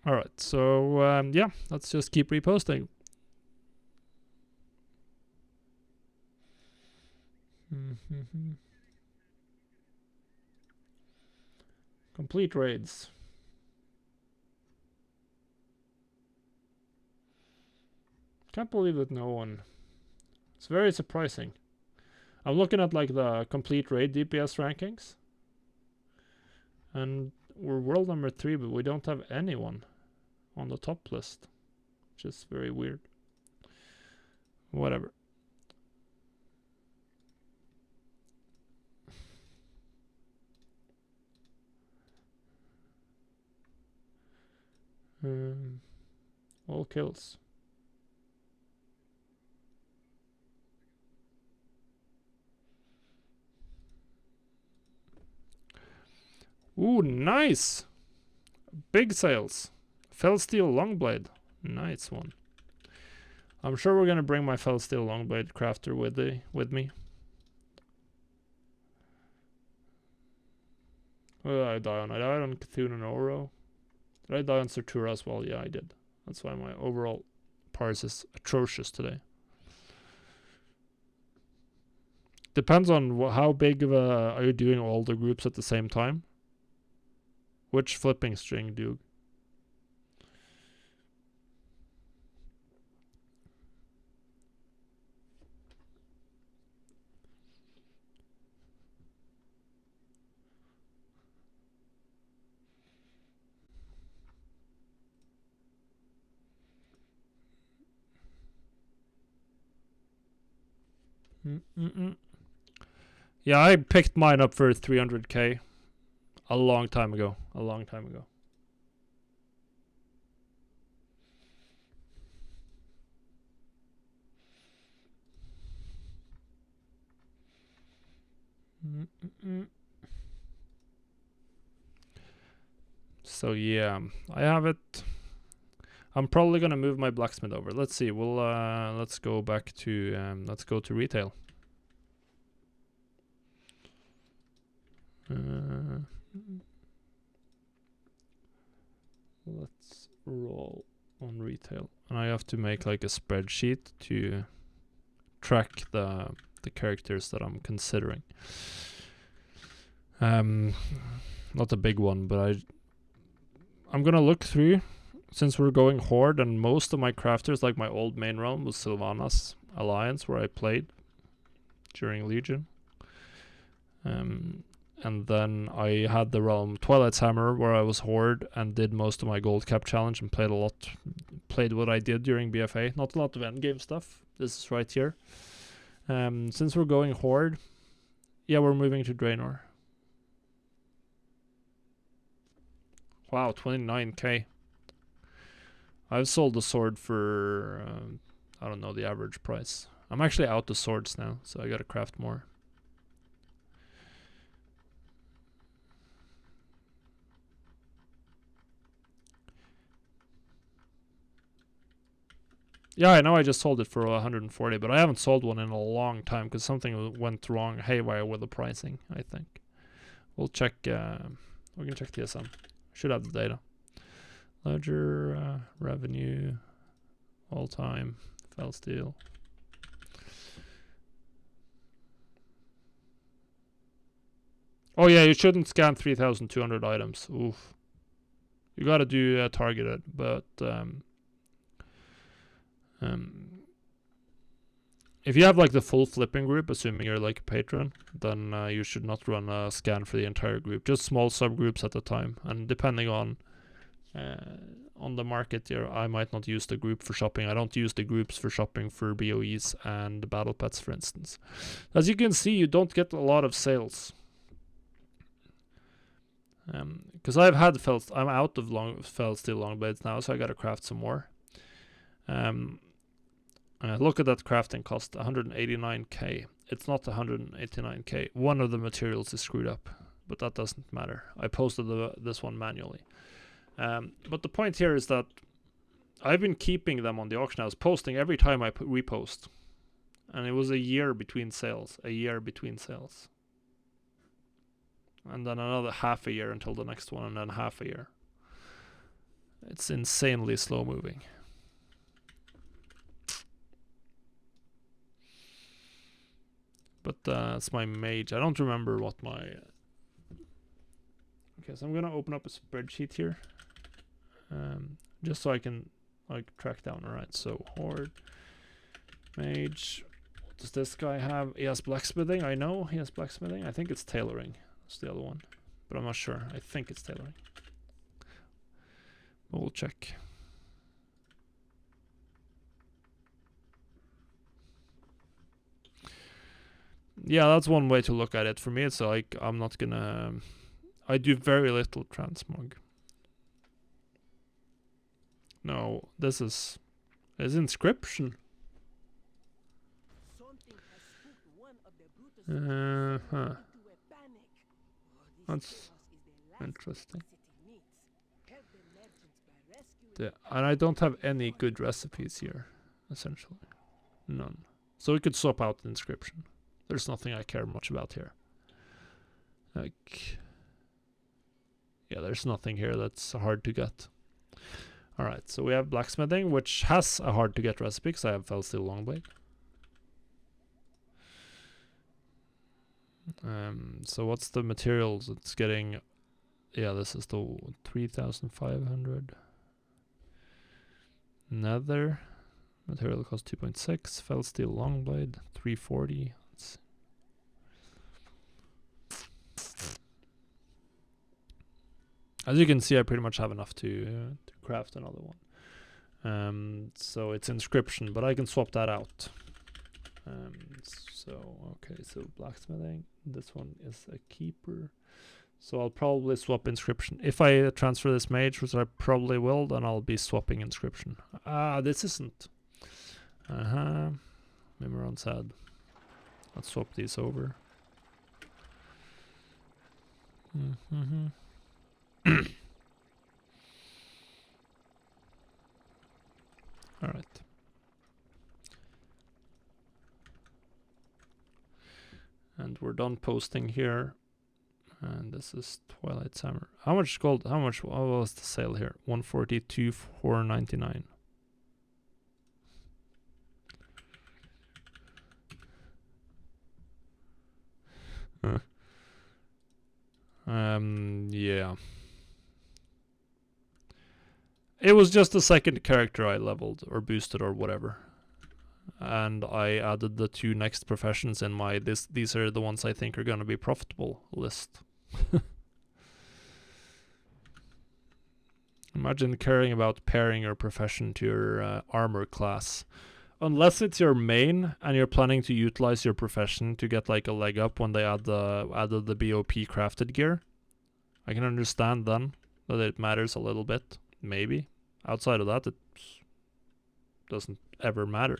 All right, so yeah, let's just keep reposting. Complete raids. Can't believe that no one. It's very surprising. I'm looking at like the complete raid DPS rankings, and we're world number 3, but we don't have anyone on the top list, which is very weird. Whatever. All kills. Ooh, nice! Big sales. Fell Steel Longblade. Nice one. I'm sure we're gonna bring my Fell Steel Longblade crafter with me. What did I die on? I died on Cthulhu and Oro. Did I die on Sertura as well? Yeah, I did. That's why my overall parse is atrocious today. Depends on how big of a... Are you doing all the groups at the same time? Which flipping string, Duke? Yeah, I picked mine up for 300k a long time ago. So yeah, I have it. I'm probably gonna move my blacksmith over. Let's see. We'll let's go back to let's go to retail. Let's roll on retail, and I have to make like a spreadsheet to track the characters that I'm considering. Not a big one, but I'm gonna look through, since we're going Horde, and most of my crafters, like my old main realm, was Sylvanas Alliance, where I played during Legion. And then I had the realm Twilight's Hammer, where I was Horde and did most of my gold cap challenge and played what I did during BFA. Not a lot of endgame stuff. This is right here. Since we're going Horde, yeah, we're moving to Draenor. Wow, 29k. I've sold the sword for, I don't know the average price. I'm actually out of swords now, so I gotta craft more. Yeah, I know I just sold it for 140, but I haven't sold one in a long time because something went wrong haywire with the pricing, I think. We'll check, we can check TSM. Should have the data. Ledger, revenue, all time, fell steel. Oh yeah, you shouldn't scan 3,200 items. Oof. You gotta do targeted, but if you have like the full flipping group, assuming you're like a patron, then you should not run a scan for the entire group. Just small subgroups at a time, and depending on the market here, I might not use the group for shopping. I don't use the groups for shopping for BOEs and battle pets, for instance. As you can see, you don't get a lot of sales. Because I've had I'm out of fell steel longblades now, so I gotta craft some more. Look at that crafting cost, 189k. It's not 189k. One of the materials is screwed up, but that doesn't matter. I posted this one manually. But the point here is that I've been keeping them on the auction house, posting every time I repost. And it was a year between sales. And then another half a year until the next one, and then half a year. It's insanely slow moving. But it's my mage. I don't remember what my... Okay, so I'm gonna open up a spreadsheet here. Just so I can like track down. Alright, so Horde, Mage. What does this guy have? He has blacksmithing, I know he has blacksmithing. I think it's tailoring. That's the other one. But I'm not sure. I think it's tailoring. But we'll check. Yeah, that's one way to look at it. For me, it's like I'm not gonna... I do very little transmog. No, this is inscription. Huh. That's interesting. And I don't have any good recipes here, essentially. None. So we could swap out the inscription. There's nothing I care much about here. Like... Yeah, there's nothing here that's hard to get. Alright, so we have blacksmithing, which has a hard to get recipe, because I have fell steel longblade. So what's the materials? It's getting... Yeah, this is the 3,500. Nether. Material cost 2.6. Fell steel longblade, 340. Let's see. As you can see, I pretty much have enough to craft another one. So it's inscription, but I can swap that out. Okay, so blacksmithing. This one is a keeper. So I'll probably swap inscription. If I transfer this mage, which I probably will, then I'll be swapping inscription. This isn't. Mimiron said. Let's swap these over. Alright. And we're done posting here. And this is Twilight Summer. How much gold? How much? What was the sale here? 142, 499. Yeah. It was just the second character I leveled or boosted or whatever. And I added the 2 next professions in my these are the ones I think are going to be profitable list. Imagine caring about pairing your profession to your armor class. Unless it's your main and you're planning to utilize your profession to get like a leg up when they added the BOP crafted gear. I can understand then that it matters a little bit, maybe. Outside of that, it doesn't ever matter.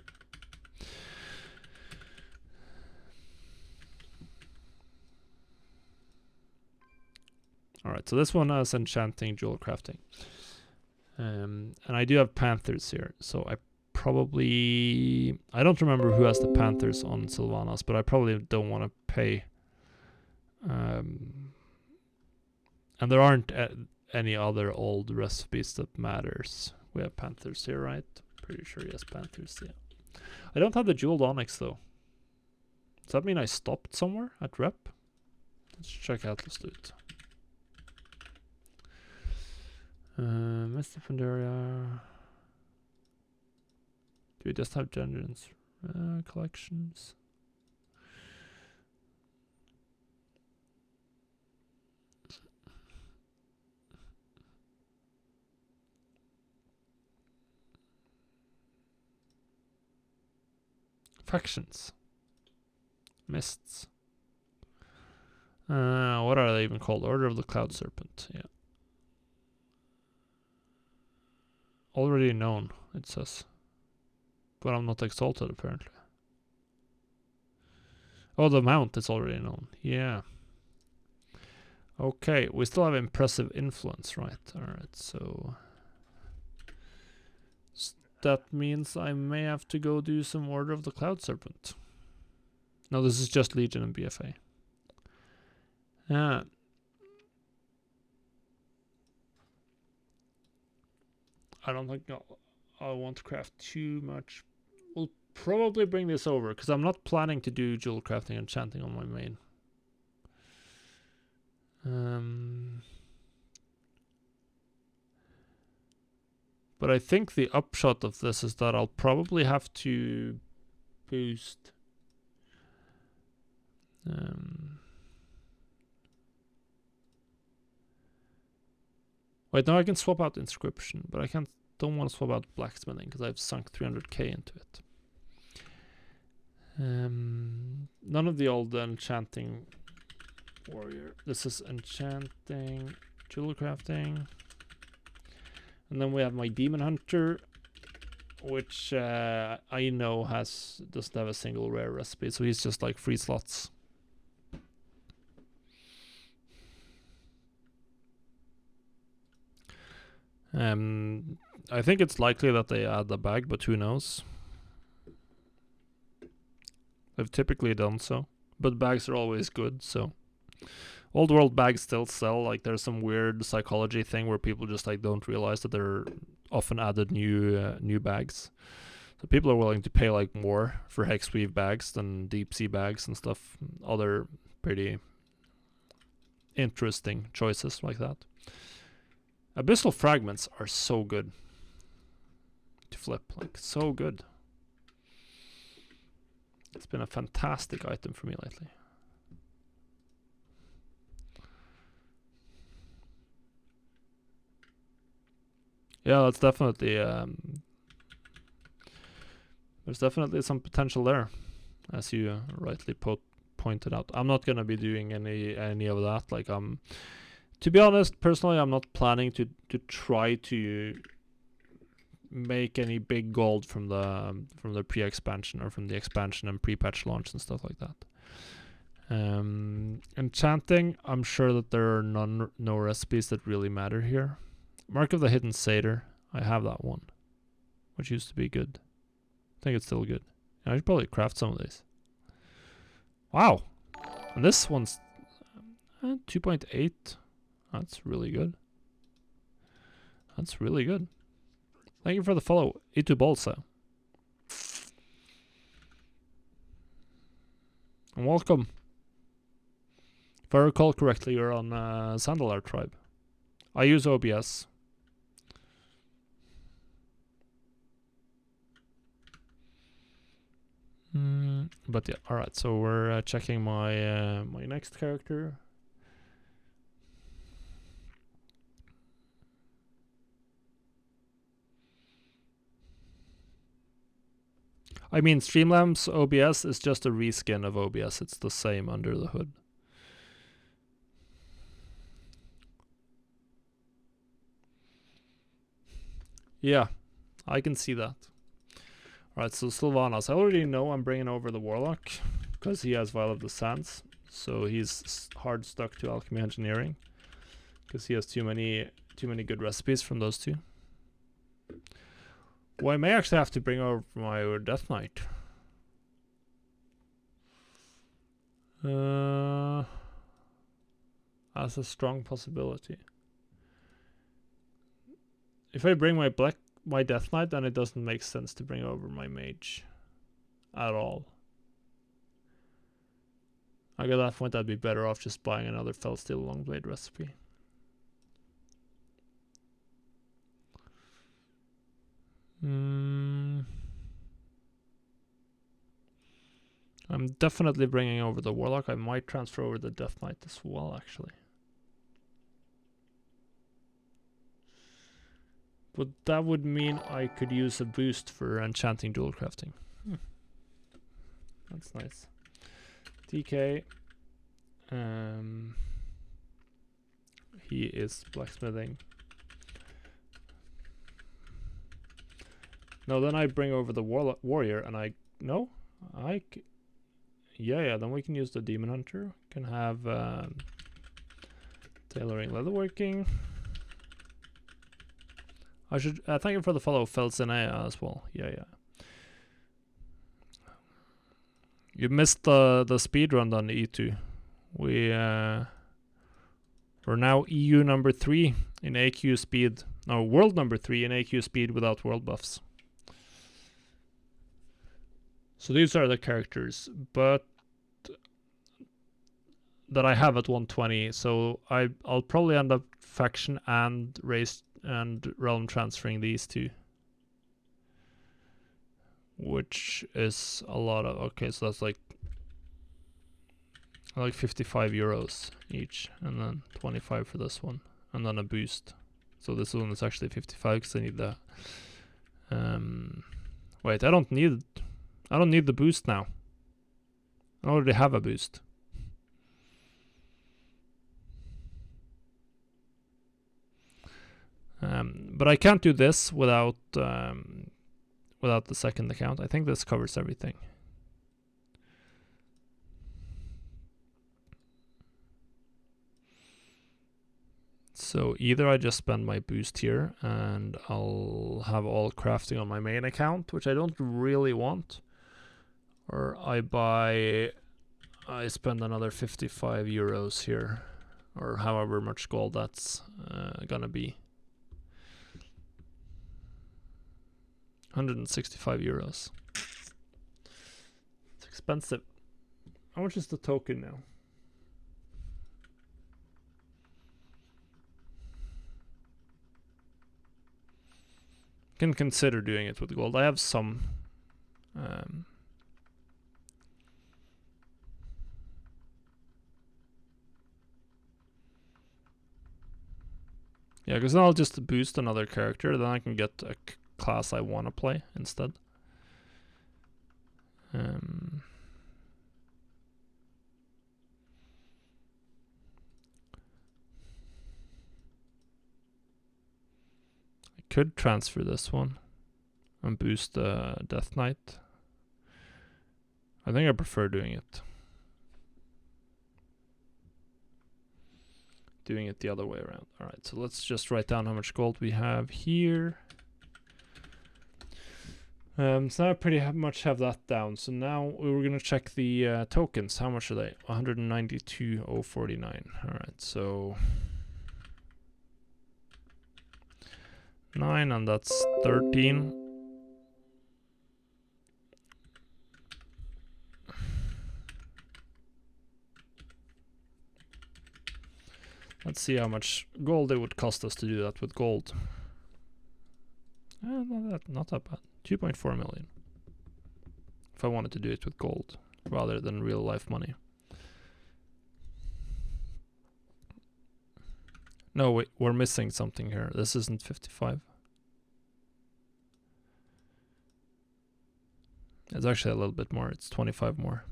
Alright, so this one has enchanting jewel crafting. And I do have panthers here, so I don't remember who has the panthers on Sylvanas, but I probably don't want to pay. And there aren't any other old recipes that matters. We have panthers here, right? Pretty sure yes, panthers, yeah. I don't have the jeweled onyx though. Does that mean I stopped somewhere at rep? Let's check out this loot. Mr. Pandaria. Do we just have dungeons collections? Factions. Mists. What are they even called? Order of the Cloud Serpent. Yeah. Already known, it says. But I'm not exalted, apparently. Oh, the mount is already known. Yeah. Okay, we still have impressive influence, right? Alright, so... that means I may have to go do some Order of the Cloud Serpent. No, this is just Legion and BFA. Yeah. I don't think I want to craft too much. We'll probably bring this over, because I'm not planning to do jewel crafting and enchanting on my main. But I think the upshot of this is that I'll probably have to boost wait, now I can swap out inscription, but I don't want to swap out blacksmithing because I've sunk 300k into it. None of the old enchanting warrior. This is enchanting, jewel crafting. And then we have my demon hunter, which I know doesn't have a single rare recipe, so he's just like free slots. I think it's likely that they add a bag, but who knows? They've typically done so, but bags are always good, so old world bags still sell. Like, there's some weird psychology thing where people just like don't realize that they're often added new bags. So people are willing to pay like more for hexweave bags than deep sea bags and stuff. Other pretty interesting choices like that. Abyssal fragments are so good to flip, like so good. It's been a fantastic item for me lately. Yeah, that's definitely there's definitely some potential there, as you rightly pointed out. I'm not gonna be doing any of that. Like, to be honest, personally, I'm not planning to try to make any big gold from the pre-expansion or from the expansion and pre-patch launch and stuff like that. Enchanting, I'm sure that there are no recipes that really matter here. Mark of the Hidden Satyr, I have that one, which used to be good. I think it's still good. I should probably craft some of these. Wow, and this one's 2.8. That's really good. That's really good. Thank you for the follow, Itu Bolsa. And welcome. If I recall correctly, you're on Sandalar Tribe. I use OBS. But yeah, alright, so we're checking my my next character. I mean, Streamlabs OBS is just a reskin of OBS. It's the same under the hood. Yeah, I can see that. Alright, so Sylvanas. I already know I'm bringing over the Warlock, because he has Vial of the Sands. So he's hard stuck to Alchemy Engineering, because he has too many good recipes from those two. Well, I may actually have to bring over my Death Knight. That's a strong possibility. If I bring my Death Knight, then it doesn't make sense to bring over my Mage at all. Like, at that point, I'd be better off just buying another Felsteel Longblade recipe. I'm definitely bringing over the Warlock. I might transfer over the Death Knight as well, actually. But that would mean I could use a boost for enchanting dual crafting. That's nice. DK. He is blacksmithing. No, then I bring over the warrior, and yeah, then we can use the demon hunter. Can have tailoring leatherworking. I should thank you for the follow, Felsinea, as well. Yeah. You missed the speedrun on E2. We're now EU number 3 in AQ speed No, world number 3 in AQ speed without world buffs. So these are the characters, but that I have at 120. So I'll probably end up faction and race and realm transferring these two, which is a lot of. Okay, so that's like 55 euros each, and then 25 for this one, and then a boost. So this one is actually 55 because I need the. Wait, I don't need the boost now. I already have a boost. But I can't do this without the second account. I think this covers everything. So either I just spend my boost here and I'll have all crafting on my main account, which I don't really want, or I spend another 55 euros here, or however much gold that's gonna be. 165 euros. It's expensive. How much is the token now? Can consider doing it with gold. I have some. Yeah, because then I'll just boost another character, then I can get a class I want to play instead. I could transfer this one and boost the Death Knight. I think I prefer doing it the other way around. Alright, so let's just write down how much gold we have here. So I pretty much have that down. So now we were gonna check the tokens. How much are they? 192,049. Alright, so 9, and that's 13. Let's see how much gold it would cost us to do that with gold. Not that bad. 2.4 million. If I wanted to do it with gold rather than real life money. No, wait, we're missing something here. This isn't 55. It's actually a little bit more. It's 25 more.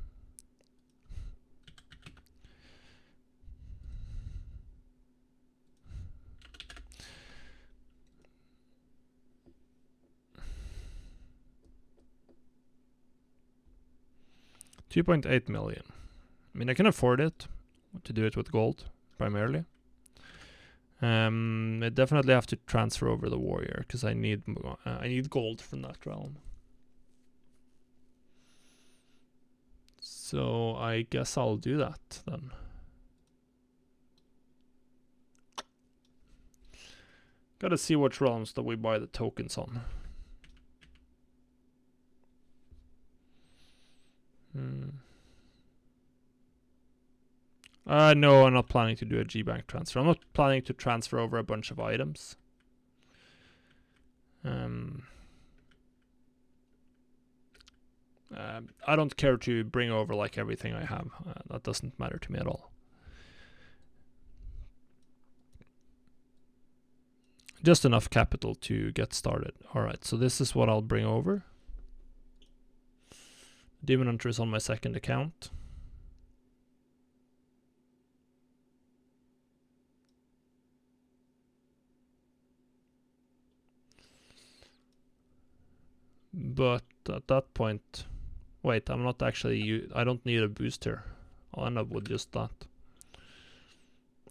$2.8 million. I mean, I can afford it to do it with gold primarily. I definitely have to transfer over the warrior because I need gold from that realm. So I guess I'll do that then. Gotta see which realms that we buy the tokens on. No, I'm not planning to do a G-Bank transfer. I'm not planning to transfer over a bunch of items. I don't care to bring over like everything I have. That doesn't matter to me at all. Just enough capital to get started. Alright, so this is what I'll bring over. Demon Hunter is on my second account. But at that point, wait, I'm not actually, I don't need a booster. I'll end up with just that.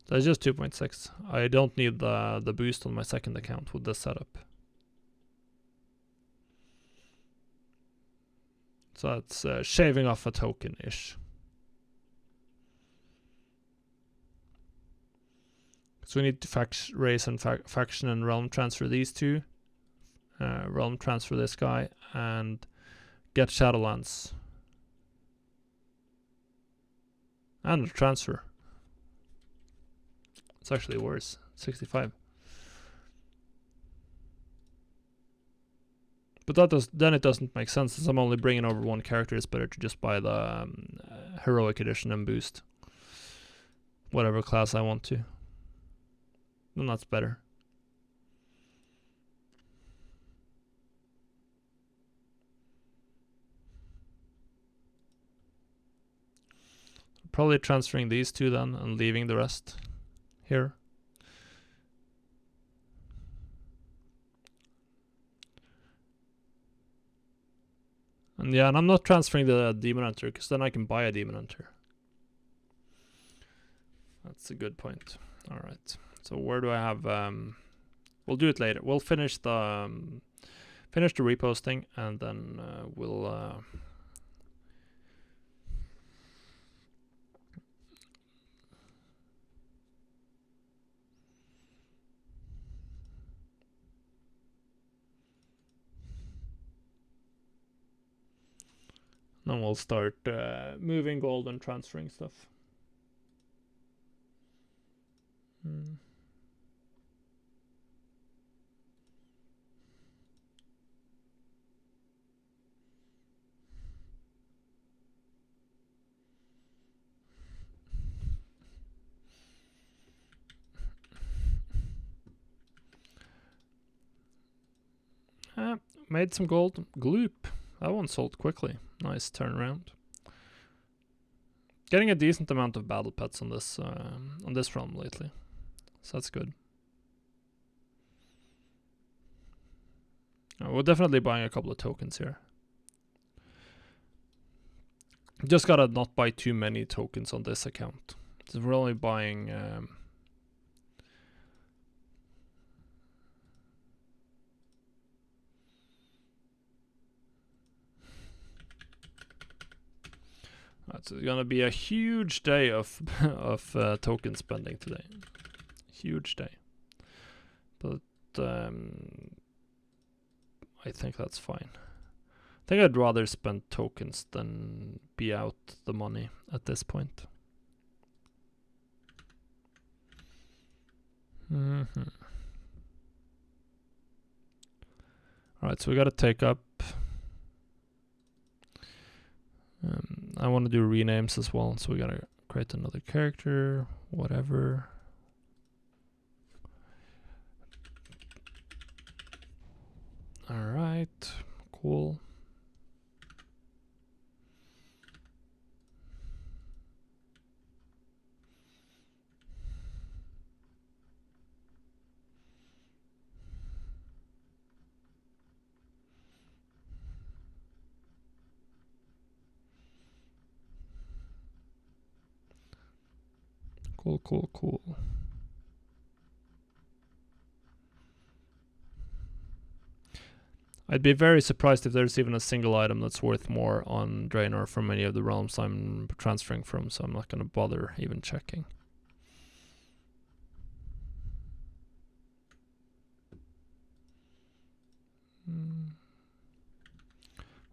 That's just 2.6. I don't need the boost on my second account with this setup. So that's shaving off a token-ish. So we need to raise and faction and realm transfer these two. Realm transfer this guy and get Shadowlands. And a transfer. It's actually worse. 65. But then it doesn't make sense. Since I'm only bringing over one character, it's better to just buy the heroic edition and boost whatever class I want to. Then that's better. Probably transferring these two then and leaving the rest here. And yeah, and I'm not transferring the Demon Hunter because then I can buy a Demon Hunter. That's a good point. All right. So where do I have? We'll do it later. We'll finish the reposting and then we'll. Then we'll start moving gold and transferring stuff. Made some gold. Gloop. That one sold quickly. Nice turnaround. Getting a decent amount of battle pets on this realm lately, so that's good. We're definitely buying a couple of tokens here. Just gotta not buy too many tokens on this account. So we're only buying. It's gonna be a huge day of token spending today. Huge day. But I think that's fine. I think I'd rather spend tokens than be out the money at this point. Alright, so we gotta take up. I want to do renames as well, so we gotta create another character, whatever. Alright, cool. Cool. I'd be very surprised if there's even a single item that's worth more on Draenor from any of the realms I'm transferring from, so I'm not going to bother even checking.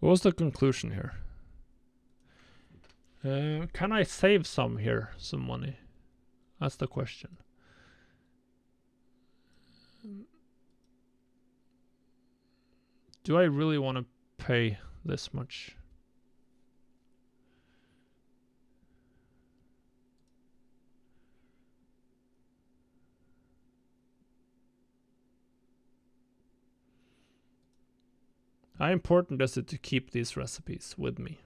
What was the conclusion here? Can I save some here, some money? That's the question. Do I really want to pay this much? How important is it to keep these recipes with me?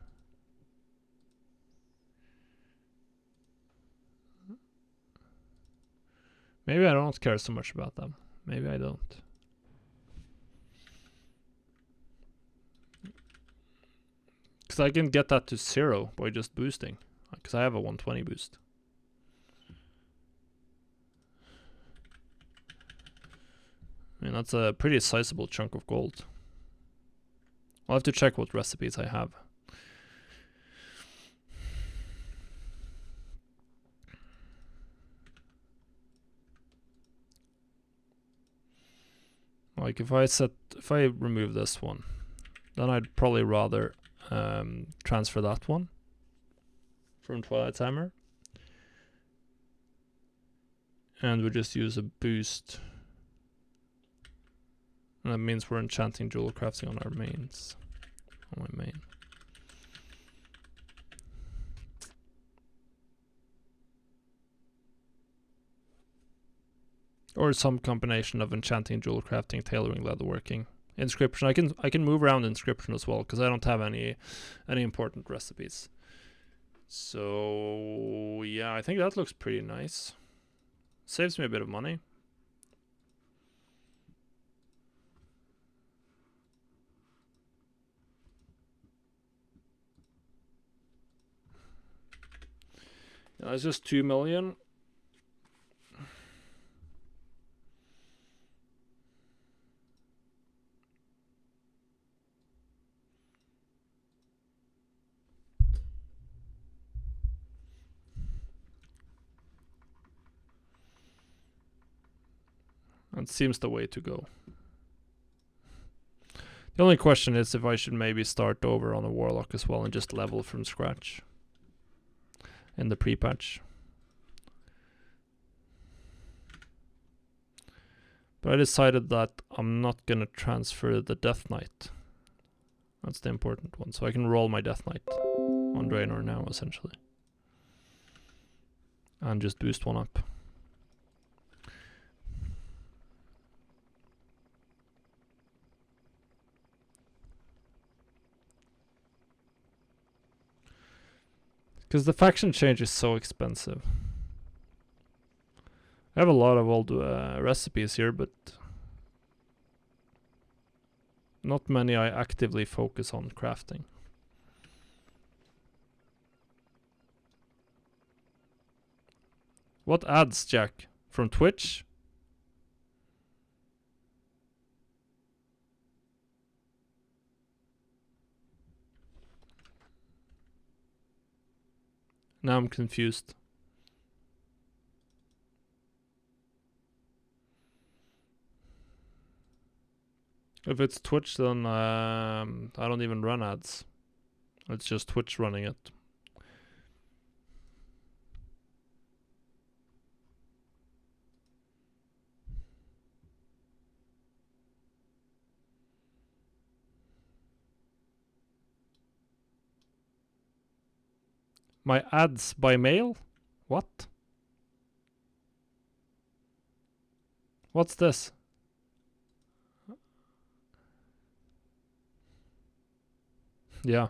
Maybe I don't care so much about them. Maybe I don't. Because I can get that to 0 by just boosting. Because I have a 120 boost. I mean, that's a pretty sizable chunk of gold. I'll have to check what recipes I have. Like if I remove this one, then I'd probably rather transfer that one from Twilight's Hammer. And we just use a boost. And that means we're enchanting jewel crafting on our mains. On my main. Or some combination of enchanting, jewel crafting, tailoring, leatherworking. Inscription. I can move around inscription as well, because I don't have any important recipes. So yeah, I think that looks pretty nice. Saves me a bit of money. Yeah, it's just 2 million. That seems the way to go. The only question is if I should maybe start over on a warlock as well and just level from scratch in the pre-patch. But I decided that I'm not gonna transfer the Death Knight. That's the important one. So I can roll my Death Knight on Draenor now, essentially. And just boost one up. Because the faction change is so expensive. I have a lot of old recipes here, but not many I actively focus on crafting. What ads, Jack? From Twitch? Now I'm confused. If it's Twitch, then I don't even run ads. It's just Twitch running it. My ads by mail? What? What's this? Yeah.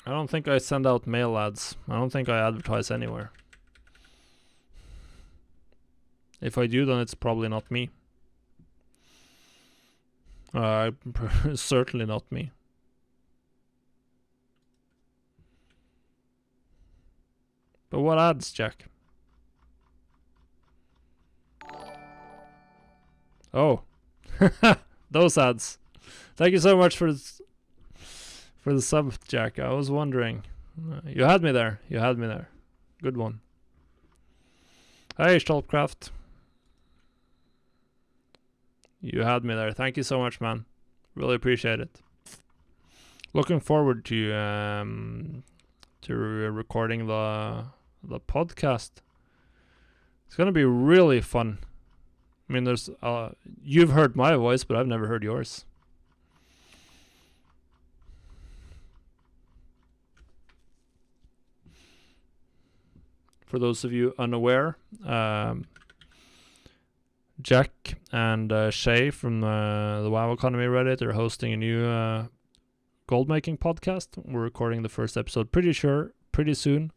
I don't think I send out mail ads. I don't think I advertise anywhere. If I do, then it's probably not me. Certainly not me. But what ads, Jack? Oh. Those ads. Thank you so much for the sub, Jack. I was wondering. You had me there. You had me there. Good one. Hey, Stolpcraft. You had me there. Thank you so much, man. Really appreciate it. Looking forward to recording the podcast. It's gonna be really fun. I mean, there's you've heard my voice, but I've never heard yours. For those of you unaware, Jack and Shay from the WoW Economy Reddit are hosting a new Goldmaking podcast. We're recording the first episode pretty soon.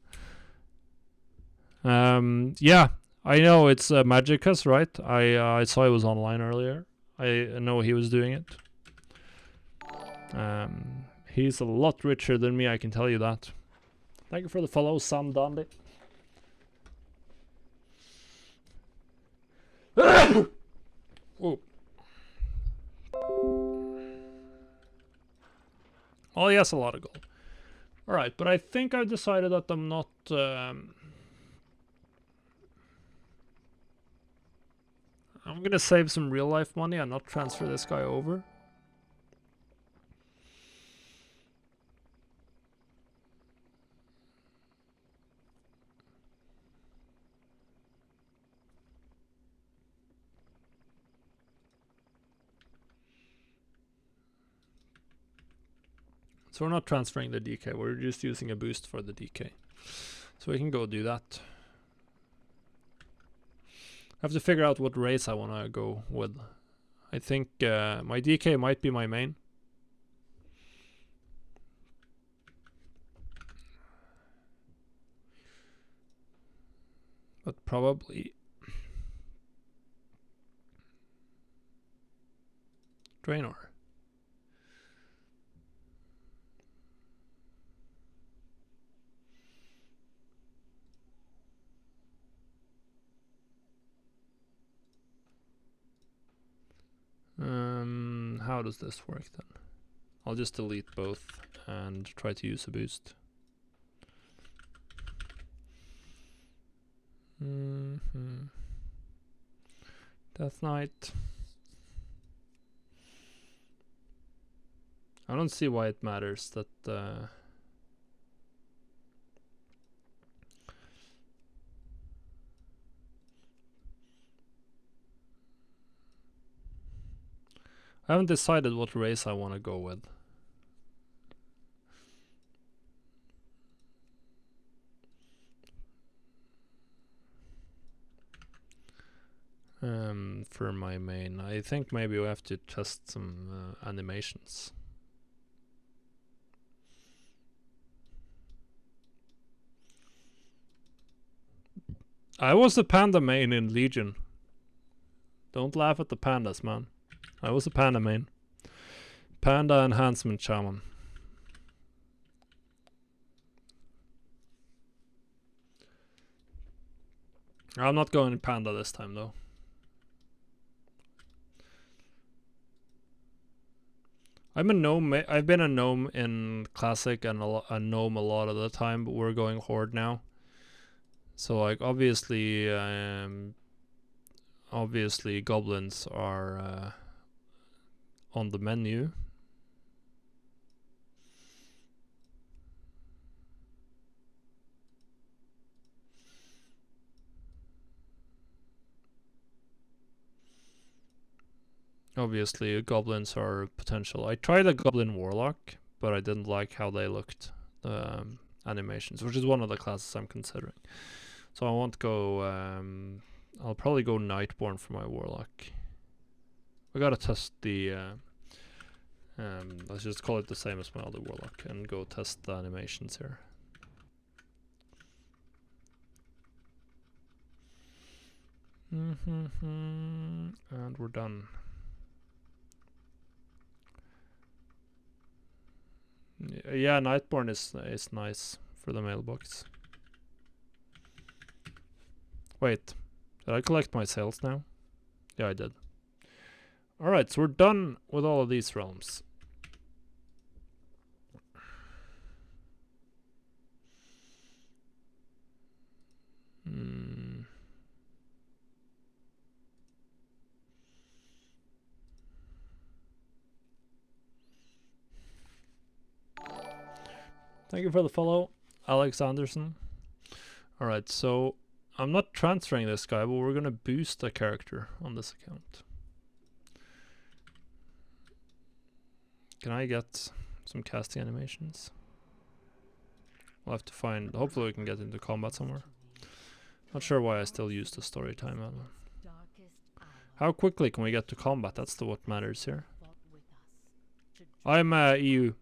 Yeah, I know it's Magicus, right? I saw he was online earlier. I know he was doing it. He's a lot richer than me, I can tell you that. Thank you for the follow, Sam Dandy. Oh. Oh, yes, a lot of gold. Alright, but I think I've decided that I'm not... I'm gonna save some real life money and not transfer this guy over. So we're not transferring the DK, we're just using a boost for the DK. So we can go do that. I have to figure out what race I want to go with. I think my DK might be my main. But probably Draenor. How does this work then? I'll just delete both and try to use a boost. Death Knight. I don't see why it matters that I haven't decided what race I want to go with. For my main, I think maybe we have to test some animations. I was a panda main in Legion. Don't laugh at the pandas, man. I was a panda main. Panda enhancement shaman. I'm not going panda this time though. I'm a gnome. I've been a gnome in classic and a gnome a lot of the time, but we're going horde now. So like obviously goblins are on the menu. Obviously goblins are potential. I tried a goblin warlock, but I didn't like how they looked, the animations, which is one of the classes I'm considering. So I won't go, I'll probably go Nightborn for my warlock. We gotta test the, let's just call it the same as my other warlock and go test the animations here. And we're done. Yeah, Nightborn is nice for the mailbox. Wait, did I collect my sales now? Yeah, I did. Alright, so we're done with all of these realms. Thank you for the follow, Alex Anderson. Alright, so I'm not transferring this guy, but we're gonna boost a character on this account. Can I get some casting animations? We'll have to find, hopefully we can get into combat somewhere. Not sure why I still use the story time. How quickly can we get to combat? That's what matters here. I'm EU.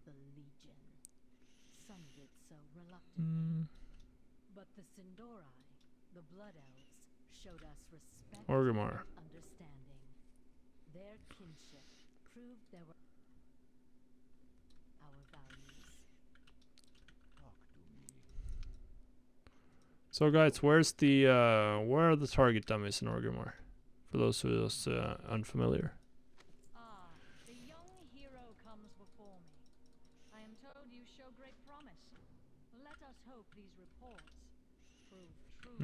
Orgrimmar. So guys, where's the where are the target dummies in Orgrimmar? For those who are unfamiliar. The young hero comes before me. I am told you show great promise. Let us hope these reports prove true.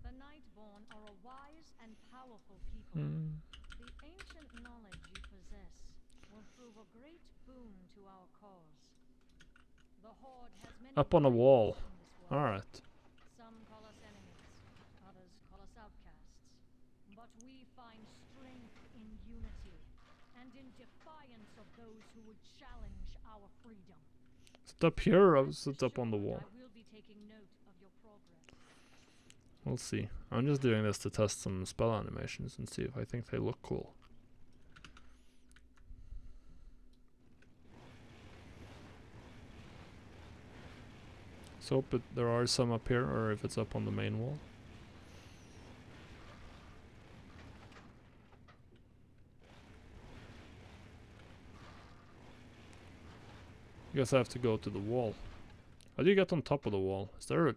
The Nightborn Ironborn are a wise and powerful people. Hmm. The ancient knowledge you possess will prove a great boon to our cause. The Horde has many Up on a warriors wall. in this world. Alright. Some call us enemies, others call us outcasts. But we find strength in unity and in defiance of those who would challenge our freedom. Is it up here or Rest is it up on the assured, wall? I will be taking note of your progress. We'll see. I'm just doing this to test some spell animations and see if I think they look cool. So, but there are some up here, or if it's up on the main wall. I guess I have to go to the wall. How do you get on top of the wall? Is there a...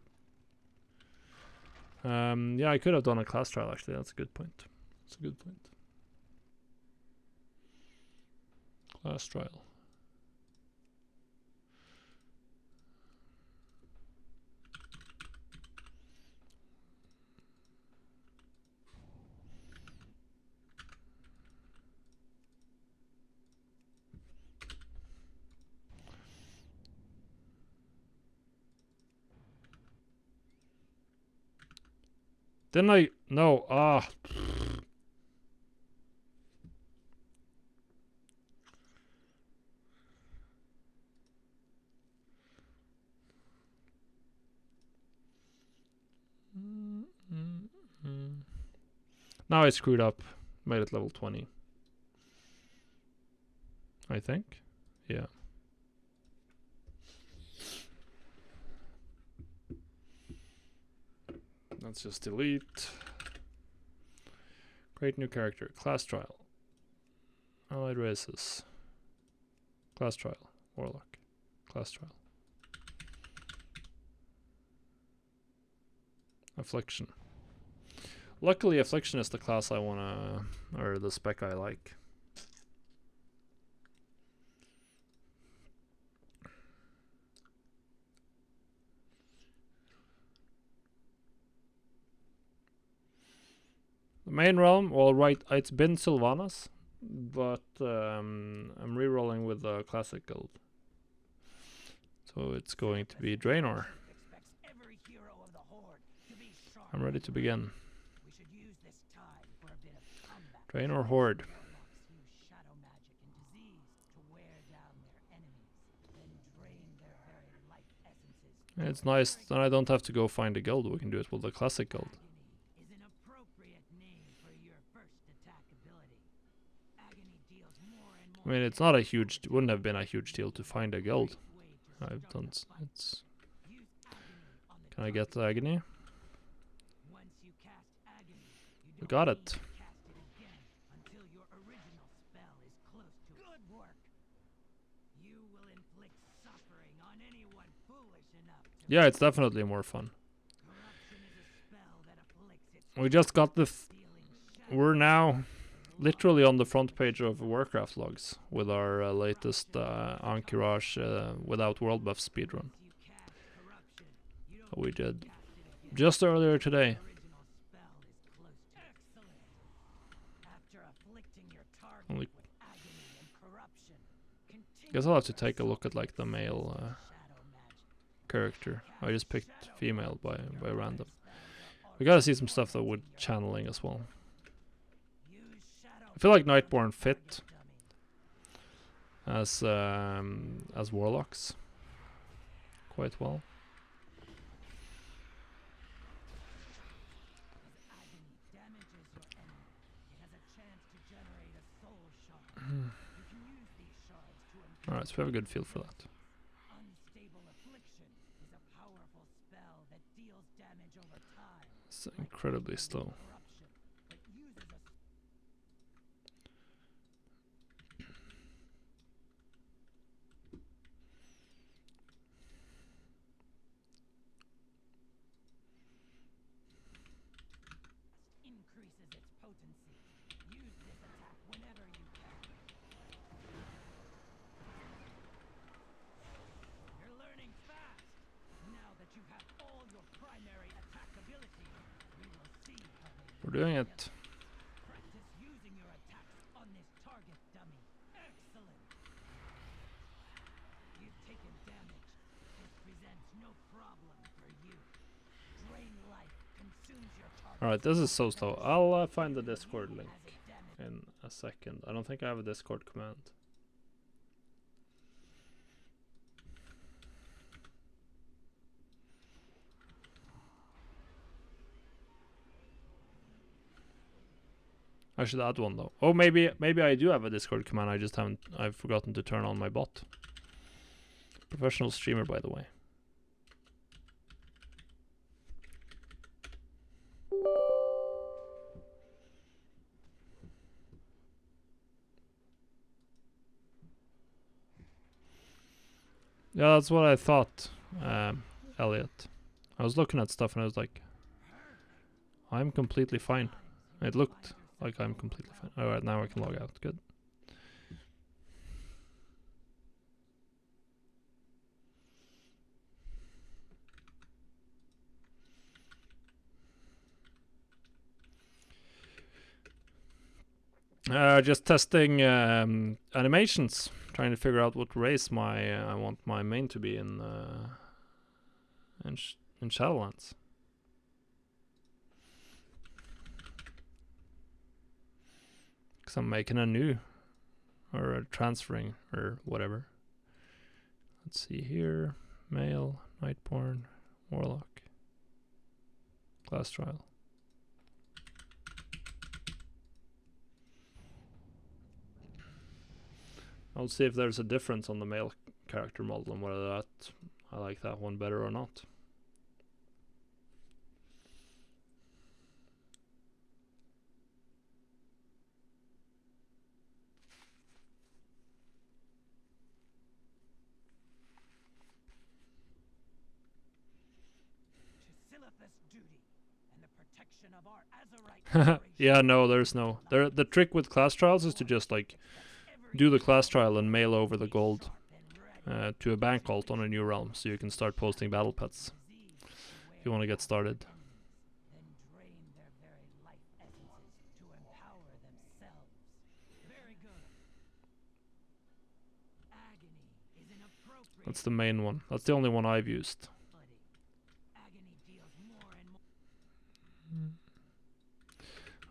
yeah, I could have done a class trial actually, that's a good point. That's a good point. Class trial. Didn't I? No, ah. Now I screwed up. Made it level 20. I think. Yeah. Let's just delete. Create new character. Class trial. Allied races. Class trial. Warlock. Class trial. Affliction. Luckily, Affliction is the class I wanna, or the spec I like. The main realm, well, right, it's been Sylvanas, but I'm rerolling with the classic guild. So it's going to be Draenor. I'm ready to begin. Draenor Horde. It's nice, then I don't have to go find a guild, we can do it with the classic guild. I mean, it's not a huge, wouldn't have been a huge deal to find a guild. I've done, it's... Can I get the Agony? We got it. Yeah, it's definitely more fun. We just got the... We're now literally on the front page of Warcraft logs with our latest Ankiraj without world buff speedrun. We did just earlier today. Only guess I'll have to take a look at like the male character. I just picked female by random. We gotta see some stuff though with channeling as well. I feel like Nightborn fit as warlocks quite well. Alright, so we have a good feel for that. It's incredibly slow. We're doing it. Practice using your attacks on this target, dummy. Excellent. You've taken damage. This presents no problem for you. Drain life consumes your target. Alright, this is so slow. I'll find the Discord link in a second. I don't think I have a Discord command. I should add one though. Oh, maybe I do have a Discord command. I've forgotten to turn on my bot. Professional streamer, by the way. Yeah, that's what I thought, Elliot. I was looking at stuff and I was like, I'm completely fine. It looked like I'm completely fine. Alright, now I can log out. Good. Just testing animations. Trying to figure out what race I want my main to be in Shadowlands. Because I'm making a new, or transferring, or whatever. Let's see here. Male, Nightborn, Warlock. Class trial. I'll see if there's a difference on the male character model and whether I like that one better or not. Yeah, no, there's no. The trick with class trials is to just like do the class trial and mail over the gold to a bank alt on a new realm, so you can start posting battle pets if you want to get started. That's the main one. That's the only one I've used.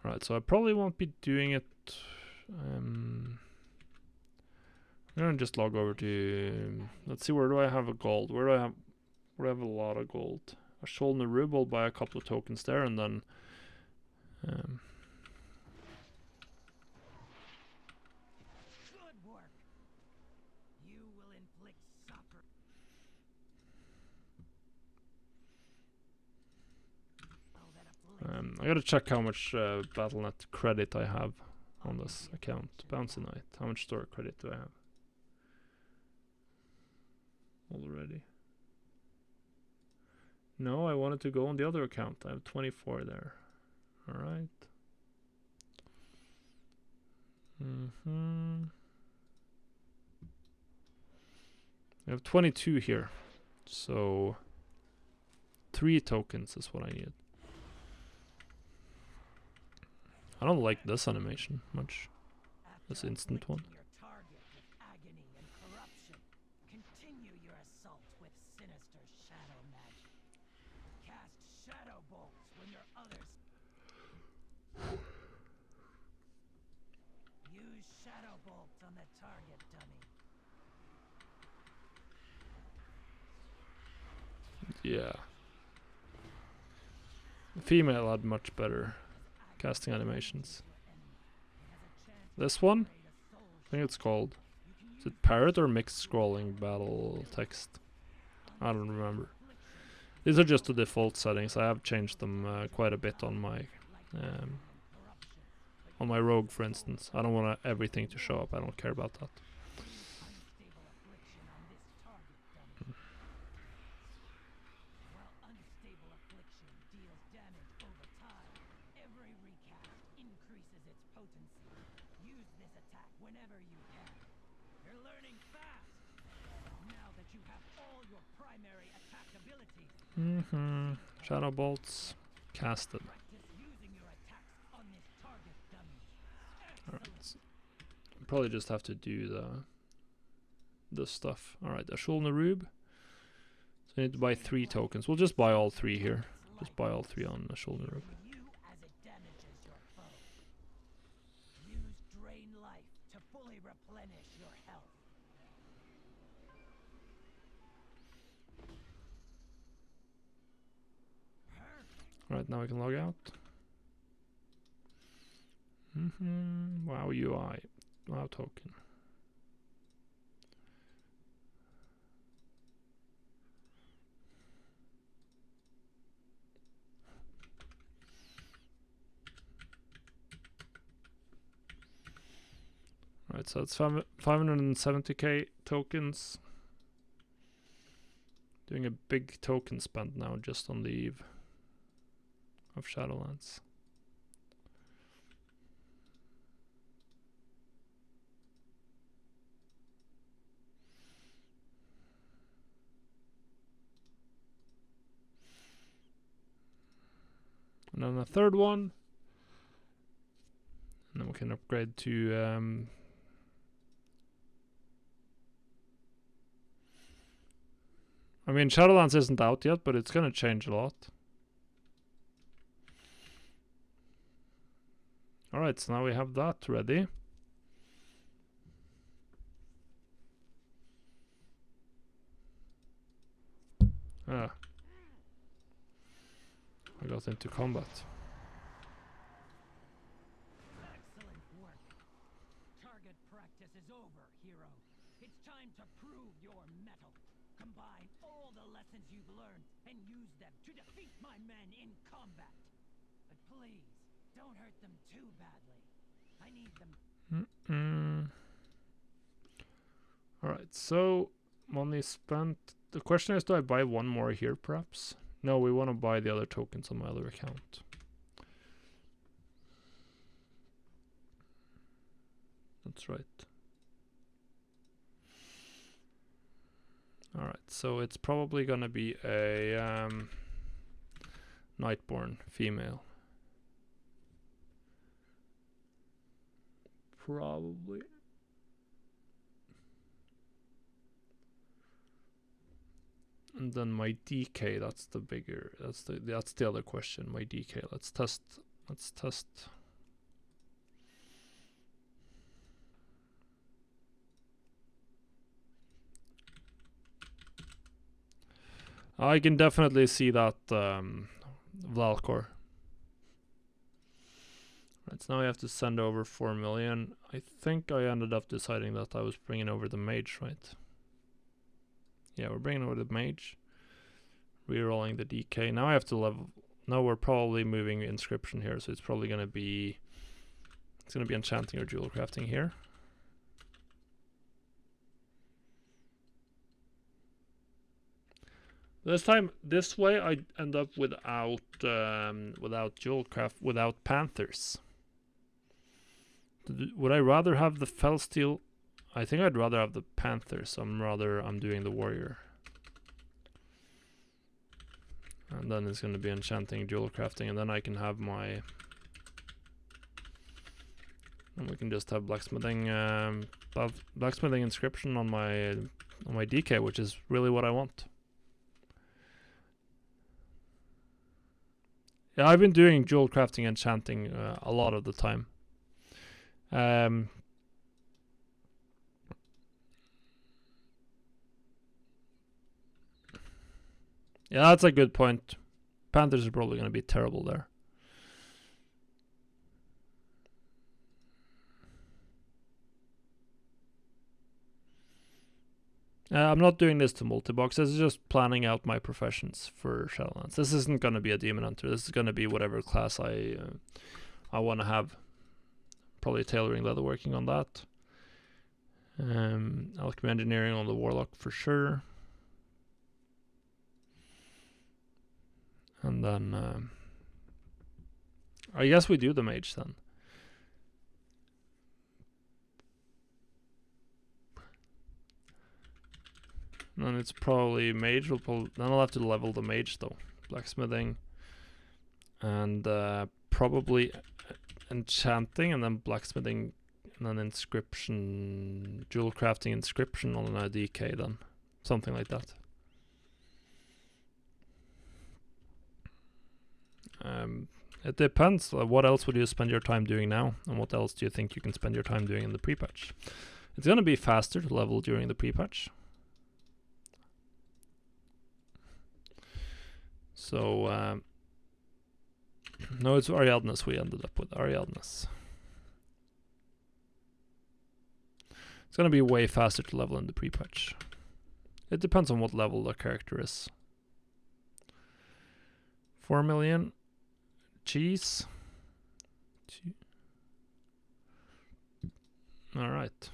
Alright, so I probably won't be doing it. I'm gonna just log over to. Let's see, where do I have a gold? Where do I have a lot of gold? I sold the ruble, buy a couple of tokens there, and then. I gotta check how much Battle.net credit I have on this account. Bouncy Night. How much store credit do I have? Already. No, I wanted to go on the other account. I have 24 there. Alright. I have 22 here. So 3 tokens is what I need. I don't like this animation much. This instant one. Continue your assault with sinister shadow magic. Cast shadow bolts when your others. Use shadow bolts on the target, dummy. Yeah. The female had much better casting animations. This one? I think it's called. Is it parrot or mixed scrolling battle text? I don't remember. These are just the default settings. I have changed them quite a bit on my rogue, for instance. I don't want everything to show up. I don't care about that. Shadow bolts casted. probably just have to do the stuff. Alright, Ashul Narub. So I need to buy 3 tokens. We'll just buy all 3 here. Just buy all 3 on Ashul Narub. You as it damages your foe. Use drain life to fully replenish your health. Alright, now we can log out. Wow UI. Wow token. Alright, so it's 570k tokens. Doing a big token spend now just on the eve of Shadowlands. And then a third one. And then we can upgrade to I mean, Shadowlands isn't out yet, but it's gonna change a lot. Alright, so now we have that ready. Ah. I got into combat. Excellent work. Target practice is over, hero. It's time to prove your mettle. Combine all the lessons you've learned and use them to defeat my men in combat. But please, don't hurt them too badly. I need them. Alright, so money spent. The question is, do I buy one more here perhaps? No, we want to buy the other tokens on my other account. That's right. Alright, so it's probably gonna be a Nightborn female. Probably. And then my DK, that's the bigger, that's the other question. My DK, let's test. I can definitely see that Valcor. Right, so now I have to send over 4 million. I think I ended up deciding that I was bringing over the mage, right? Yeah, we're bringing over the mage. Rerolling the DK. Now I have to level. Now we're probably moving inscription here, so it's probably gonna be. It's gonna be enchanting or jewel crafting here. This time, this way, I end up without jewel craft, without panthers. Would I rather have the Felsteel? I think I'd rather have the panthers. So I'm doing the warrior. And then it's going to be enchanting, jewel crafting, and then I can have my. And we can just have blacksmithing inscription on my DK, which is really what I want. Yeah, I've been doing jewel crafting and enchanting a lot of the time. Yeah, that's a good point. Panthers are probably going to be terrible there. I'm not doing this to multi-box. This is just planning out my professions for Shadowlands. This isn't going to be a demon hunter. This is going to be whatever class I want to have. Probably tailoring leatherworking on that. Alchemy engineering on the warlock for sure. And then I guess we do the mage then. And then it's probably mage. Then I'll have to level the mage though. Blacksmithing. And probably enchanting, and then blacksmithing an inscription, jewel crafting inscription on a DK then. Something like that. It depends. What else would you spend your time doing now? And what else do you think you can spend your time doing in the pre-patch? It's going to be faster to level during the pre-patch. So, no, it's Ariadne's we ended up with. Ariadne's. It's going to be way faster to level in the pre-patch. It depends on what level the character is. 4 million. Cheese. Alright.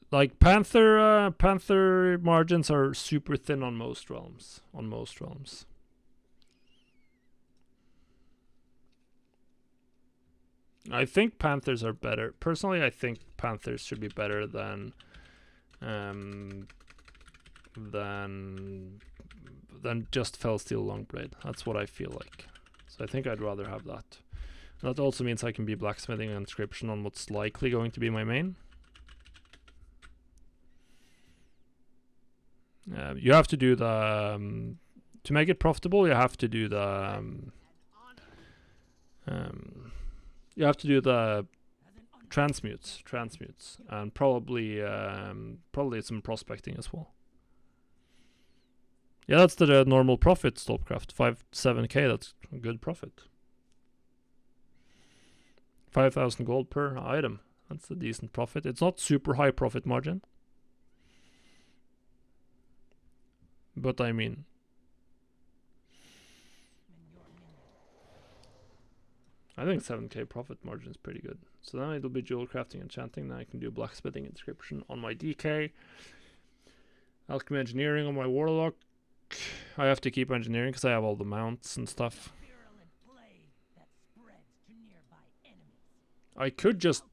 Like Panther margins are super thin on most realms. I think Panthers are better. Personally, I think Panthers should be better than just Fell Steel Longblade. That's what I feel like. So I think I'd rather have that. That also means I can be blacksmithing and inscription on what's likely going to be my main. You have to do the to make it profitable. You have to do the transmutes, and probably some prospecting as well. Yeah, that's the normal profit. Stopcraft 7k. That's a good profit. 5,000 gold per item. That's a decent profit. It's not super high profit margin. But I mean, I think 7k profit margin is pretty good. So then it'll be jewel crafting, enchanting. Then I can do blacksmithing, inscription on my DK. Alchemy engineering on my warlock. I have to keep engineering because I have all the mounts and stuff. I could just...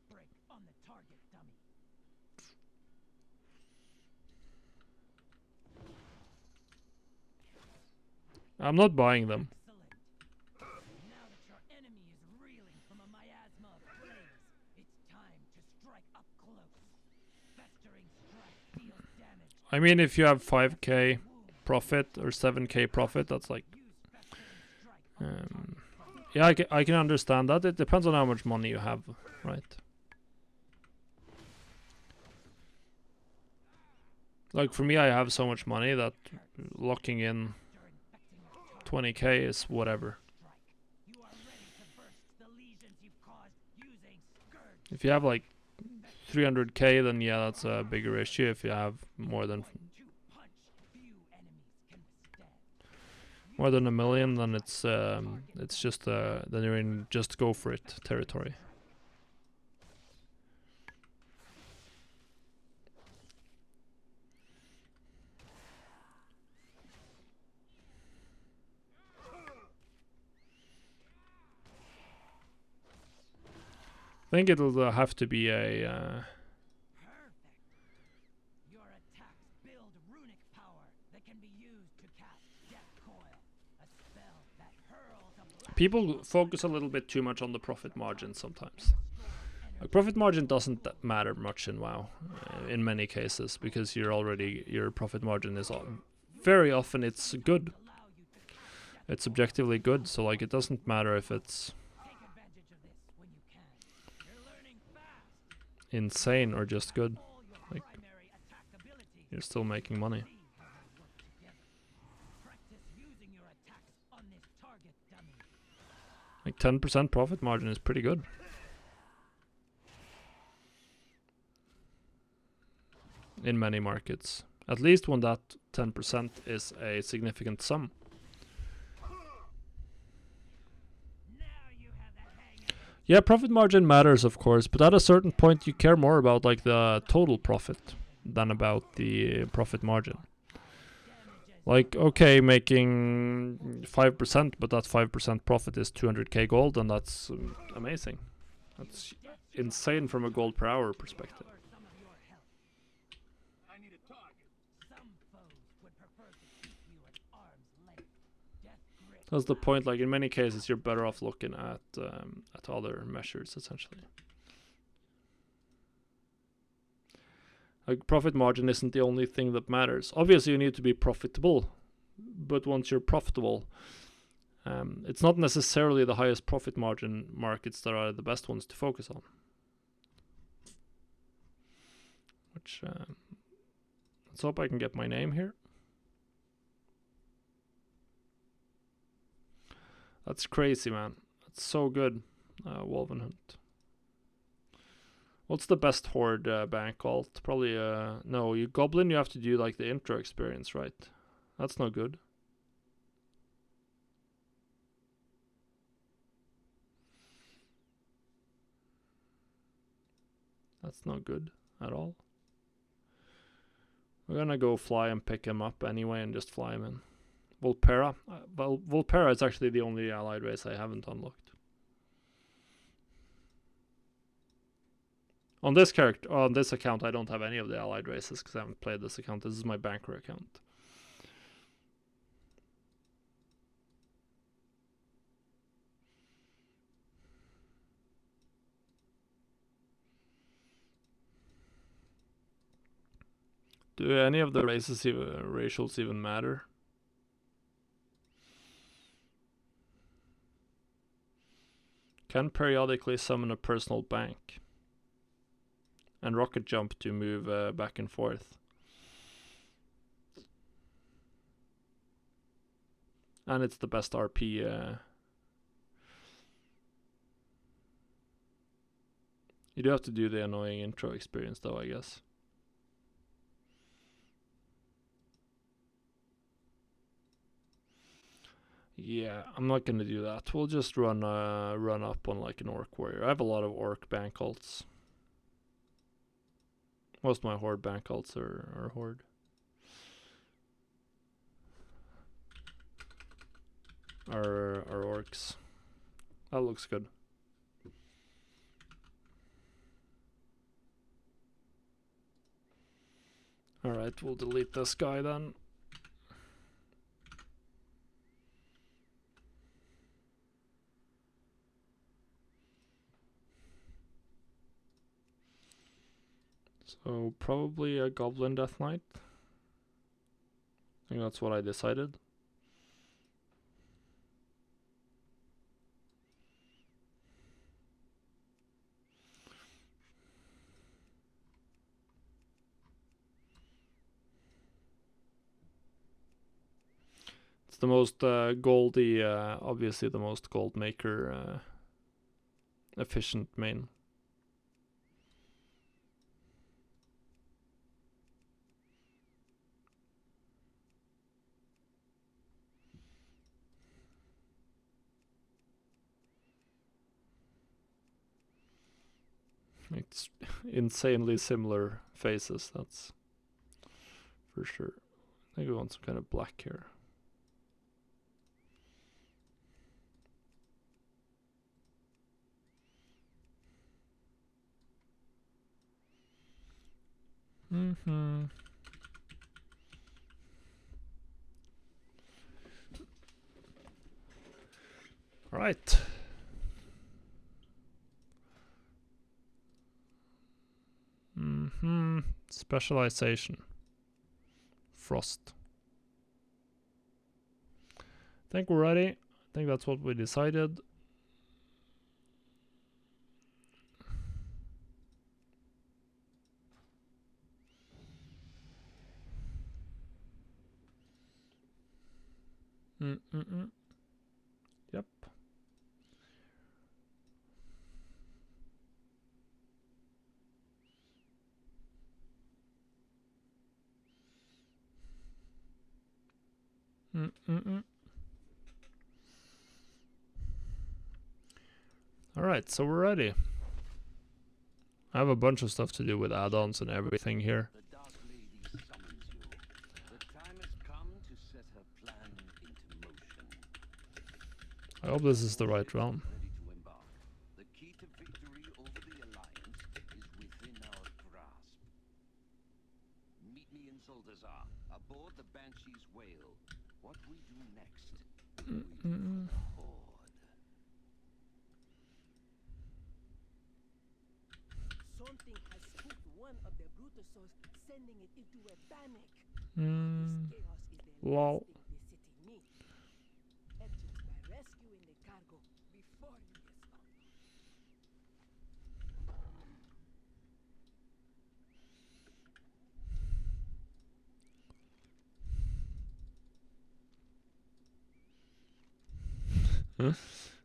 I'm not buying them. Now that your enemy is reeling from a miasma of flames, it's time to strike up close. Festering strike deals damage. I mean, if you have 5k profit or 7k profit, that's like... yeah, I can understand that. It depends on how much money you have, right? Like for me, I have so much money that locking in 20k is whatever. If you have like 300k, then yeah, that's a bigger issue. If you have more than a million, then it's just then you're in just go for it territory. I think it'll have to be a... Your attacks build runic power that can be used to cast Death Coil, a spell that hurls a black... People focus a little bit too much on the profit margin sometimes. Like, profit margin doesn't matter much in WoW, in many cases, because your profit margin is very often it's good. It's objectively good, so like it doesn't matter if it's insane or just good. Like, you're still making money. Like 10% profit margin is pretty good. In many markets. At least when that 10% is a significant sum. Yeah, profit margin matters, of course, but at a certain point you care more about like the total profit than about the profit margin. Like, okay, making 5%, but that 5% profit is 200k gold, and that's amazing. That's insane from a gold per hour perspective. would prefer to keep you at arm's length. Death grip. That's the point. Like in many cases, you're better off looking at other measures essentially. Like profit margin isn't the only thing that matters. Obviously, you need to be profitable, but once you're profitable, it's not necessarily the highest profit margin markets that are the best ones to focus on. Which let's hope I can get my name here. That's crazy, man. That's so good, Wolvenhunt. What's the best horde bank alt? Probably no, you Goblin. You have to do like the intro experience, right? That's no good. That's not good at all. We're gonna go fly and pick him up anyway and just fly him in. Volpera. Well, Volpera is actually the only allied race I haven't unlocked. On this character, on this account, I don't have any of the allied races because I haven't played this account. This is my banker account. Do any of the races racials even matter? Can periodically summon a personal bank. And rocket jump to move back and forth. And it's the best RP. You do have to do the annoying intro experience though, I guess. Yeah, I'm not gonna do that. We'll just run up on like an orc warrior. I have a lot of orc bank alts. Most of my horde bank alts are horde. Are orcs. That looks good. Alright, we'll delete this guy then. So probably a Goblin Death Knight. I think that's what I decided. It's the most goldy, obviously the most gold maker efficient main. It's insanely similar faces, that's for sure. I think we want some kind of black here. All right. Specialization. Frost. I think we're ready. I think that's what we decided. Yep. Alright, so we're ready. I have a bunch of stuff to do with add-ons and everything here. The Dark Lady summons you. The time has come to set her plan into motion. I hope this is the right realm. Ready to embark. The key to victory over the Alliance is within our grasp. Meet me in Zuldazar, aboard the Banshee's whale. What we do next, we do for the Horde. Something has spooked one of the Brutusos, sending it into a panic. Mm, This chaos is the lol. last thing the city needs. Engines by rescuing the cargo before you get stopped.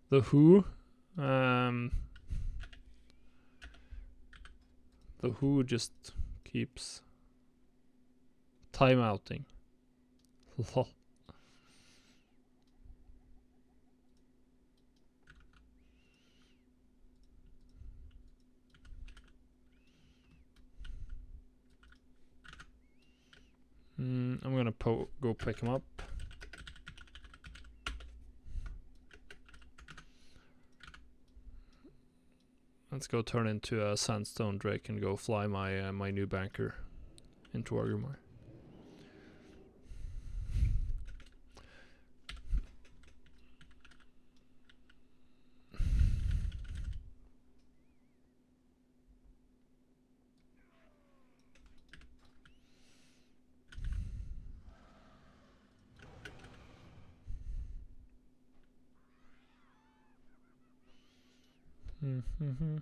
The Who, um, the Who just keeps timeouting. Lol. I'm gonna go pick him up. Let's go turn into a sandstone drake and go fly my my new banker into Orgrimmar. Mm-hmm.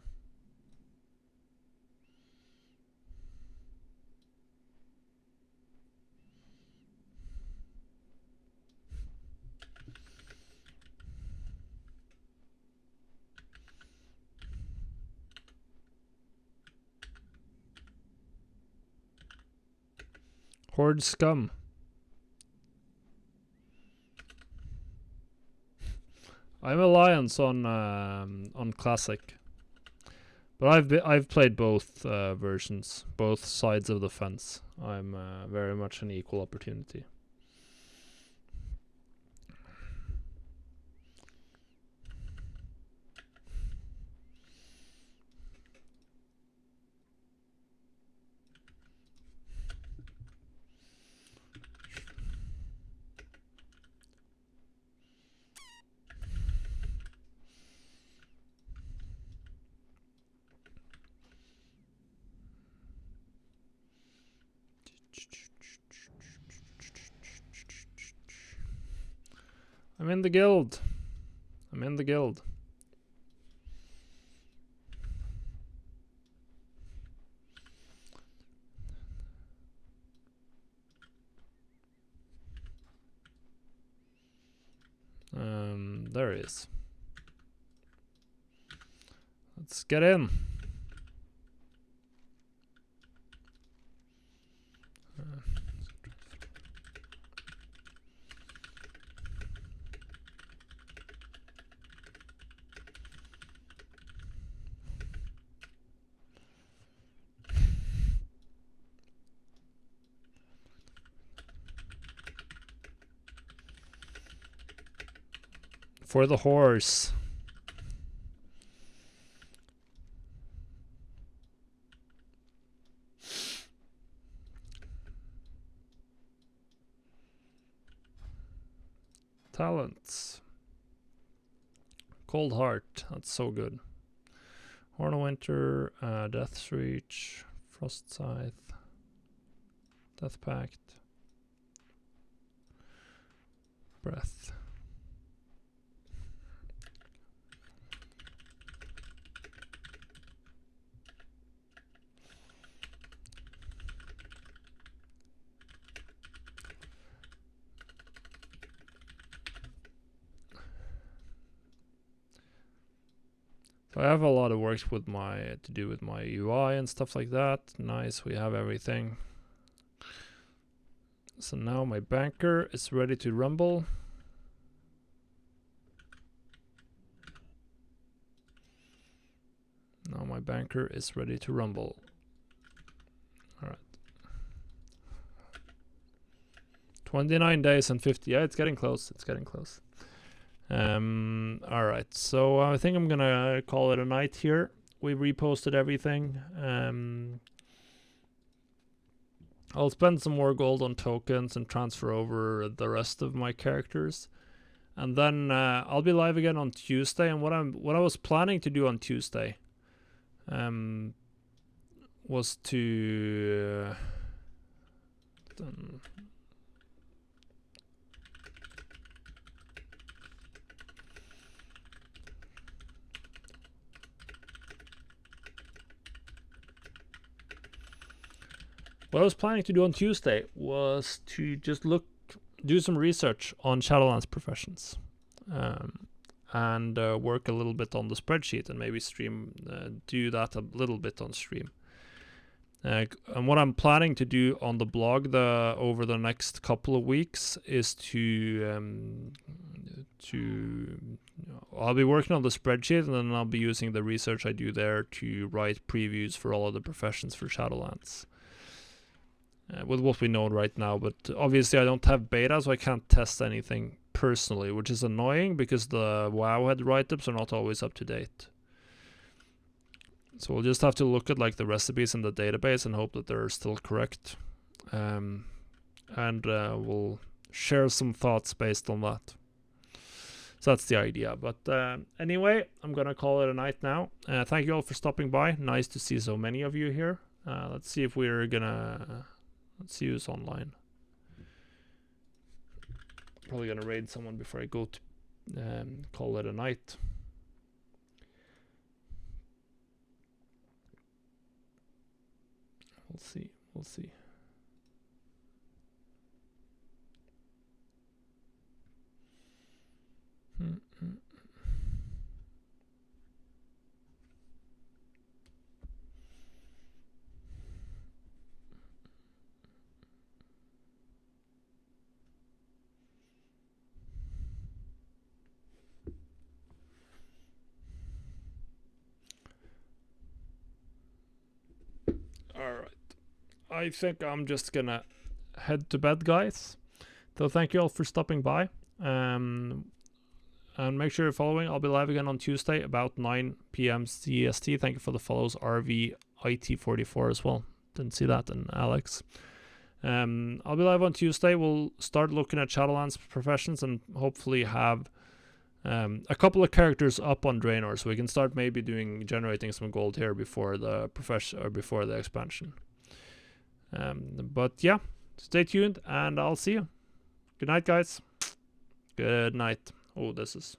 Horde scum. I'm Alliance on classic, but I've played both versions, both sides of the fence. I'm very much an equal opportunity. I'm in the guild. I'm in the guild. There he is. Let's get in. For the horse. Talents. Cold Heart. That's so good. Horn of Winter, Death's Reach, Frost Scythe, Death Pact, Breath. So I have a lot of work with to do with my UI and stuff like that. Nice, we have everything. So now my banker is ready to rumble. Now my banker is ready to rumble. All right. 29 days and 50. Yeah, it's getting close. It's getting close. All right. So I think I'm gonna call it a night here. We reposted everything. I'll spend some more gold on tokens and transfer over the rest of my characters. And then I'll be live again on Tuesday. And what I was planning to do on Tuesday was to what I was planning to do on Tuesday was to just do some research on Shadowlands professions, and work a little bit on the spreadsheet, and maybe do that a little bit on stream. And what I'm planning to do on the blog over the next couple of weeks is I'll be working on the spreadsheet, and then I'll be using the research I do there to write previews for all of the professions for Shadowlands. With what we know right now, but obviously I don't have beta, so I can't test anything personally, which is annoying because the Wowhead write-ups are not always up to date. So we'll just have to look at like the recipes in the database and hope that they're still correct, and we'll share some thoughts based on that. So that's the idea. But anyway, I'm gonna call it a night now. Thank you all for stopping by. Nice to see so many of you here. Let's see if we're gonna. Let's see who's online. Probably gonna raid someone before I go to call it a night. We'll see. We'll see. Alright. I think I'm just gonna head to bed, guys. So thank you all for stopping by. And make sure you're following. I'll be live again on Tuesday about 9 p.m. CST. Thank you for the follows, RVIT44 as well. Didn't see that, and Alex. I'll be live on Tuesday. We'll start looking at Shadowlands professions and hopefully have a couple of characters up on Draenor, so we can start maybe generating some gold here before the before the expansion. But yeah, stay tuned and I'll see you. Good night, guys. Good night. Oh, this is